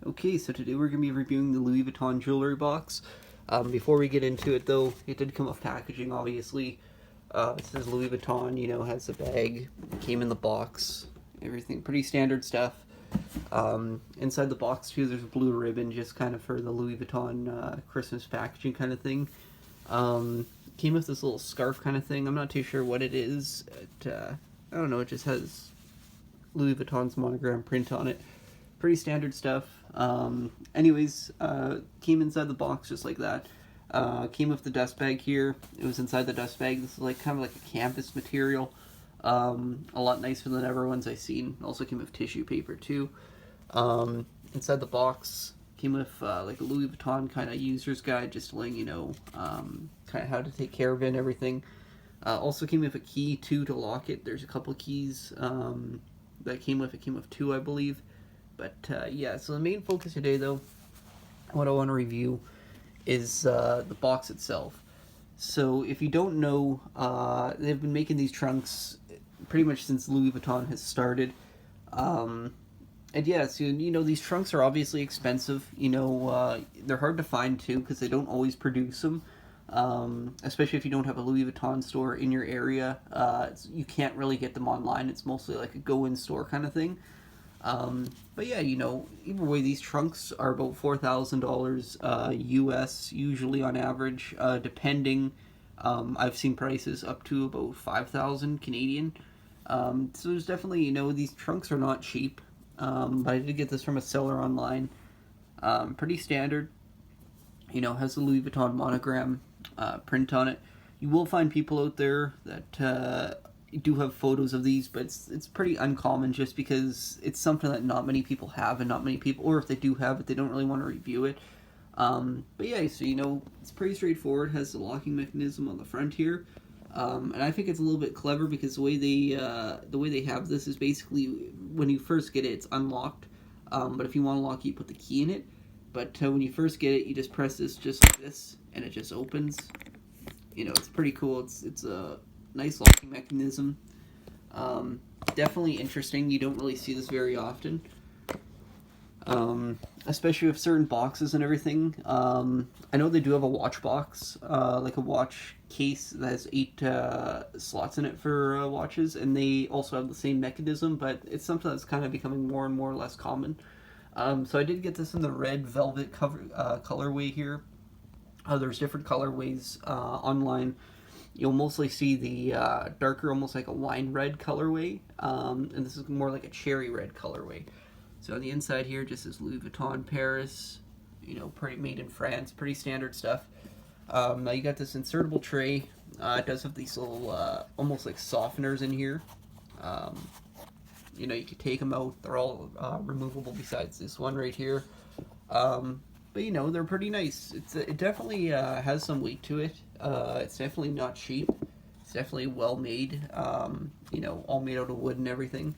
Okay, so today we're going to be reviewing the Louis Vuitton jewelry box. Before we get into it though, it did come with packaging obviously. It says Louis Vuitton, has the bag, came in the box, everything, pretty standard stuff. Inside the box too, there's a blue ribbon just kind of for the Louis Vuitton Christmas packaging kind of thing. Came with this little scarf kind of thing. I'm not too sure what it is. I don't know, it just has Louis Vuitton's monogram print on it. Pretty standard stuff. Anyways, came inside the box just like that. Came with the dust bag here. It was inside the dust bag. This is like kind of like a canvas material. A lot nicer than ever ones I've seen. Also came with tissue paper too. Inside the box came with like a Louis Vuitton kind of user's guide, just letting you know kind of how to take care of it and everything. Also came with a key too to lock it. There's a couple keys that came with it. Came with two, I believe. But yeah, so the main focus today, though, what I want to review is the box itself. So if you don't know, they've been making these trunks pretty much since Louis Vuitton has started. And yeah, so these trunks are obviously expensive. They're hard to find too because they don't always produce them. Especially if you don't have a Louis Vuitton store in your area, you can't really get them online. It's mostly like a go-in store kind of thing. But yeah, either way, these trunks are about $4,000 US usually on average, depending. I've seen prices up to about 5,000 Canadian. So there's definitely, these trunks are not cheap. But I did get this from a seller online. Pretty standard. Has the Louis Vuitton monogram print on it. You will find people out there that do have photos of these, but it's pretty uncommon just because it's something that not many people have, and not many people, or if they do have it, they don't really want to review it. But yeah, so it's pretty straightforward. It has the locking mechanism on the front here, and I think it's a little bit clever because the way they have this is basically when you first get it, it's unlocked. But if you want to lock it, you put the key in it. But when you first get it, you just press this just like this, and it just opens. It's pretty cool. It's a nice locking mechanism. Definitely interesting. You don't really see this very often. Especially with certain boxes and everything. I know they do have a watch box, like a watch case that has 8 slots in it for watches, and they also have the same mechanism, but it's something that's kind of becoming more and more less common. So I did get this in the red velvet colorway here. There's different colorways online. You'll mostly see the darker, almost like a wine red colorway, and this is more like a cherry red colorway. So on the inside here, just says Louis Vuitton Paris, pretty made in France, pretty standard stuff. Now you got this insertable tray. It does have these little, almost like softeners in here. You could take them out. They're all removable besides this one right here. But they're pretty nice. It definitely has some weight to it. It's definitely not cheap. It's definitely well made. All made out of wood and everything.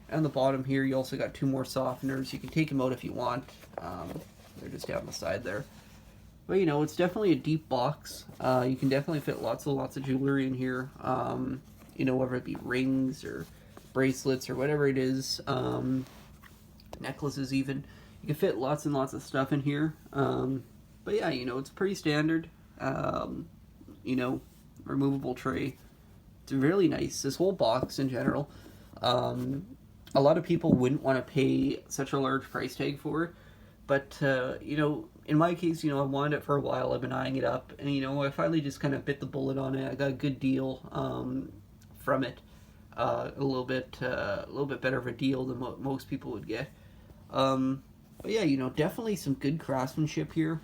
And on the bottom here, you also got 2 more softeners. You can take them out if you want. They're just down the side there. But it's definitely a deep box. You can definitely fit lots of jewelry in here. Whether it be rings or bracelets or whatever it is, necklaces even. You can fit lots and lots of stuff in here. But yeah, it's pretty standard. Removable tray. It's really nice. This whole box in general. A lot of people wouldn't want to pay such a large price tag for it. But, in my case, I've wanted it for a while. I've been eyeing it up. And, I finally just kind of bit the bullet on it. I got a good deal from it. A little bit better of a deal than what most people would get. But yeah, definitely some good craftsmanship here.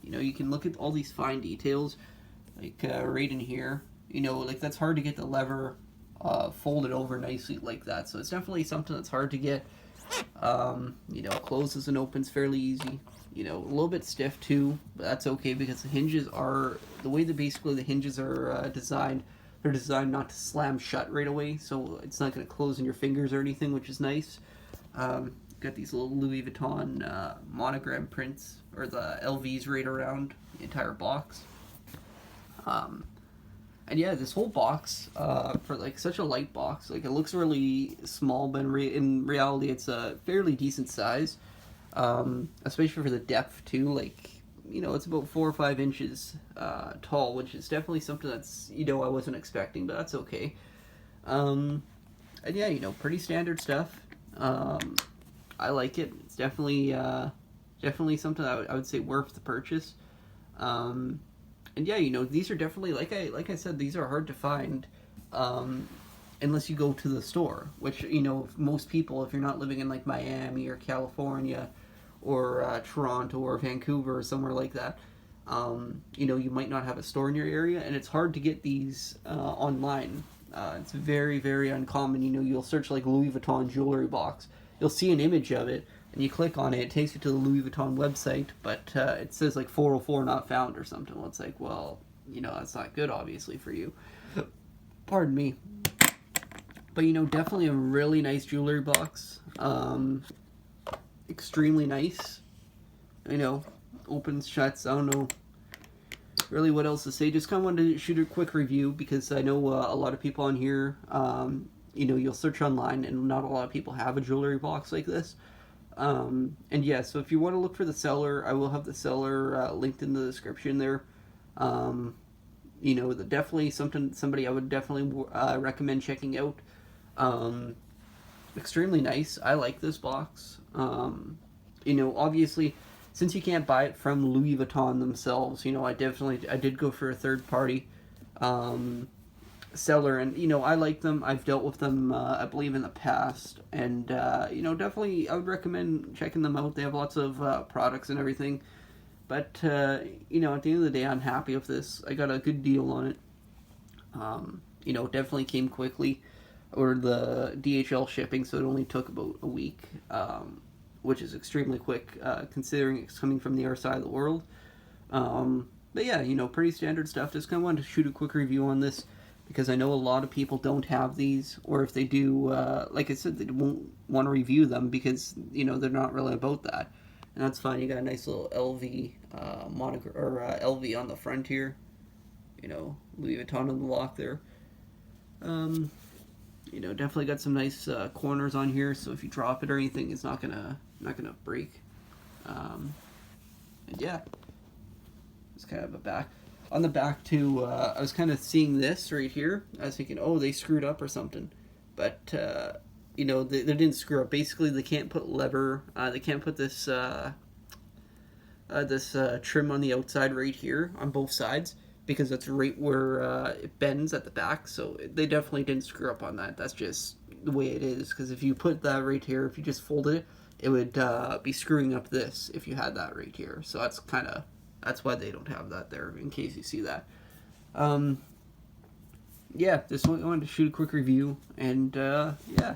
You can look at all these fine details, like right in here. Like that's hard to get the lever folded over nicely like that. So it's definitely something that's hard to get. Closes and opens fairly easy. A little bit stiff too, but that's okay because the hinges are, the way that basically the hinges are designed, they're designed not to slam shut right away, so it's not going to close in your fingers or anything, which is nice. Got these little Louis Vuitton monogram prints, or the LVs right around the entire box. And yeah, this whole box, for like such a light box, like it looks really small, but in reality it's a fairly decent size. especially for the depth too. Like, you know, it's about 4 or 5 inches tall, which is definitely something that's, you know, I wasn't expecting, but that's okay. And yeah, you know, pretty standard stuff. I like it. It's definitely something I would say worth the purchase. And yeah, you know, these are definitely, like I said, these are hard to find. Unless you go to the store, which, you know, most people, if you're not living in like Miami or California or Toronto or Vancouver or somewhere like that, you know, you might not have a store in your area, and it's hard to get these online. It's very, very uncommon. You know, you'll search like Louis Vuitton jewelry box, you'll see an image of it, and you click on it, it takes you to the Louis Vuitton website, but it says like 404 not found or something. Well, it's like, well, you know, that's not good, obviously, for you. Pardon me. But, you know, definitely a really nice jewelry box. Extremely nice. You know, opens, shuts, I don't know really what else to say. Just kind of wanted to shoot a quick review because I know a lot of people on here, you know, you'll search online and not a lot of people have a jewelry box like this. And yeah, so if you want to look for the seller, I will have the seller linked in the description there. You know, definitely somebody I would definitely recommend checking out. Extremely nice. I like this box. You know, obviously, since you can't buy it from Louis Vuitton themselves, you know, I did go for a third party seller, and you know, I like them. I've dealt with them, I believe, in the past, and you know, definitely I would recommend checking them out. They have lots of products and everything. But you know, at the end of the day, I'm happy with this. I got a good deal on it. You know, it definitely came quickly, or the DHL shipping, so it only took about a week, which is extremely quick considering it's coming from the other side of the world. But yeah, you know, pretty standard stuff. Just kind of wanted to shoot a quick review on this because I know a lot of people don't have these, or if they do, like I said, they won't want to review them because, you know, they're not really about that. And that's fine. You got a nice little LV moniker, or LV on the front here. You know, Louis Vuitton on the lock there. You know, definitely got some nice corners on here, so if you drop it or anything, it's not gonna break. And yeah, it's kind of a back. On the back too, I was kind of seeing this right here. I was thinking, oh, they screwed up or something, but you know, they didn't screw up. Basically, they can't put lever. They can't put this trim on the outside right here on both sides because that's right where it bends at the back. So they definitely didn't screw up on that. That's just the way it is. Because if you put that right here, if you just folded it, it would be screwing up this if you had that right here. So that's why they don't have that there. In case you see that. Yeah, just wanted to shoot a quick review, and yeah.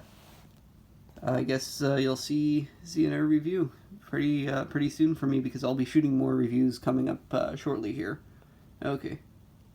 I guess you'll see another review pretty soon for me because I'll be shooting more reviews coming up shortly here. Okay.